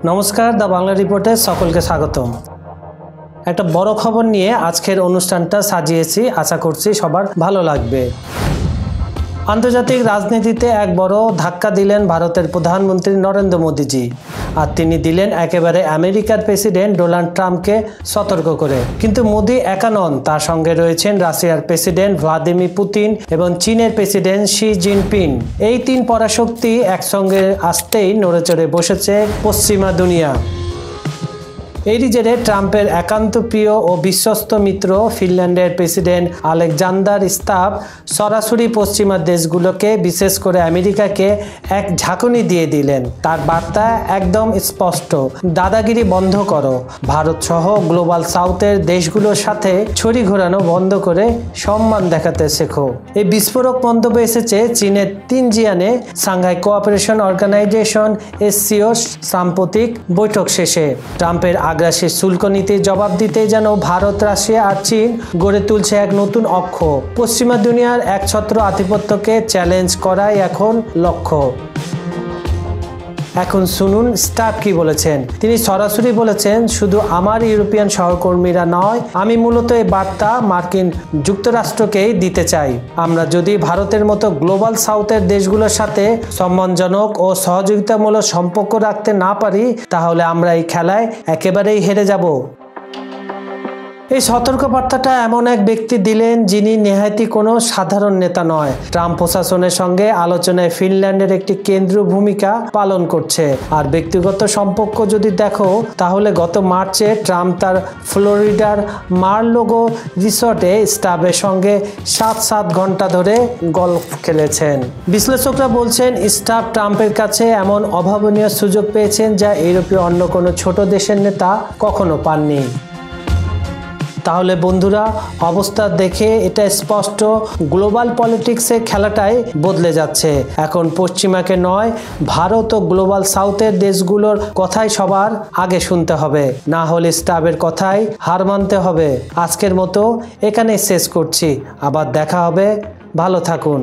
নমস্কার, দ্য বাংলা রিপোর্টে সকলকে স্বাগতম। একটা বড় খবর নিয়ে আজকের অনুষ্ঠানটা সাজিয়েছি, আশা করছি সবার ভালো লাগবে। আন্তর্জাতিক রাজনীতিতে এক বড় ধাক্কা দিলেন ভারতের প্রধানমন্ত্রী নরেন্দ্র মোদীজি, আর তিনি দিলেন একেবারে আমেরিকার প্রেসিডেন্ট ডোনাল্ড ট্রাম্পকে সতর্ক করে। কিন্তু মোদী একা নন, তার সঙ্গে রয়েছেন রাশিয়ার প্রেসিডেন্ট ভ্লাদিমির পুতিন এবং চীনের প্রেসিডেন্ট শি জিনপিং। এই তিন পরাশক্তি একসঙ্গে আসতেই নড়েচড়ে বসেছে পশ্চিমা দুনিয়া। এরই জেরে ট্রাম্পের একান্ত প্রিয় ও বিশ্বস্ত মিত্র ফিনল্যান্ডের প্রেসিডেন্ট আলেকজান্ডার স্টাব সরাসরি পশ্চিমা দেশগুলোকে, বিশেষ করে আমেরিকাকে এক ঝাঁকুনি দিয়ে দিলেন। তার বার্তা একদম স্পষ্ট: দাদাগিরি বন্ধ করো, ভারত সহ গ্লোবাল সাউথের দেশগুলোর সাথে ছড়ি ঘোরানো বন্ধ করে সম্মান দেখাতে শেখো। এই বিস্ফোরক মন্তব্য এসেছে চীনের তিনজিয়ানে সাংহাই কোঅপারেশন অর্গানাইজেশন SCO সাম্প্রতিক বৈঠক শেষে। ট্রাম্পের আগ্রাসী শুল্ক নীতির জবাব দিতে যেন ভারত, রাশিয়া আর চীন গড়ে তুলছে এক নতুন অক্ষ। পশ্চিমা দুনিয়ার একছত্র আধিপত্যকে চ্যালেঞ্জ করাই এখন লক্ষ্য। এখন শুনুন স্টাব কি বলেছেন। তিনি সরাসরি বলেছেন, শুধু আমার ইউরোপিয়ান সহকর্মীরা নয়, আমি মূলত এই বার্তা মার্কিন যুক্তরাষ্ট্রকেই দিতে চাই। আমরা যদি ভারতের মতো গ্লোবাল সাউথের দেশগুলোর সাথে সম্মানজনক ও সহযোগিতামূলক সম্পর্ক রাখতে না পারি, তাহলে আমরা এই খেলায় একেবারেই হেরে যাব। এই সতর্কবার্তাটা এমন এক ব্যক্তি দিলেন যিনি নেহাতি কোনো সাধারণ নেতা নয়। ট্রাম্প প্রশাসনের সঙ্গে আলোচনায় ফিনল্যান্ডের একটি কেন্দ্রীয় ভূমিকা পালন করছে। আর ব্যক্তিগত সম্পর্ক যদি দেখো, তাহলে গত মার্চে ট্রাম্প তার ফ্লোরিডার মার-লোগো রিসর্টে স্টাবের সঙ্গে 7 ঘন্টা ধরে গল্ফ খেলেছেন। বিশ্লেষকরা বলছেন, স্টাব ট্রাম্পের কাছে এমন অভাবনীয় সুযোগ পেয়েছেন যা ইউরোপীয় অন্য কোনো ছোট দেশের নেতা কখনো পাননি। তাহলে বন্ধুরা, অবস্থা দেখে এটা স্পষ্ট, গ্লোবাল পলিটিক্সের খেলাটাই বদলে যাচ্ছে। এখন পশ্চিমাকে নয়, ভারত ও গ্লোবাল সাউথের দেশগুলোর কথাই সবার আগে শুনতে হবে, না হলে স্টাবের কথাই হার মানতে হবে। আজকের মতো এখানেই শেষ করছি, আবার দেখা হবে, ভালো থাকুন।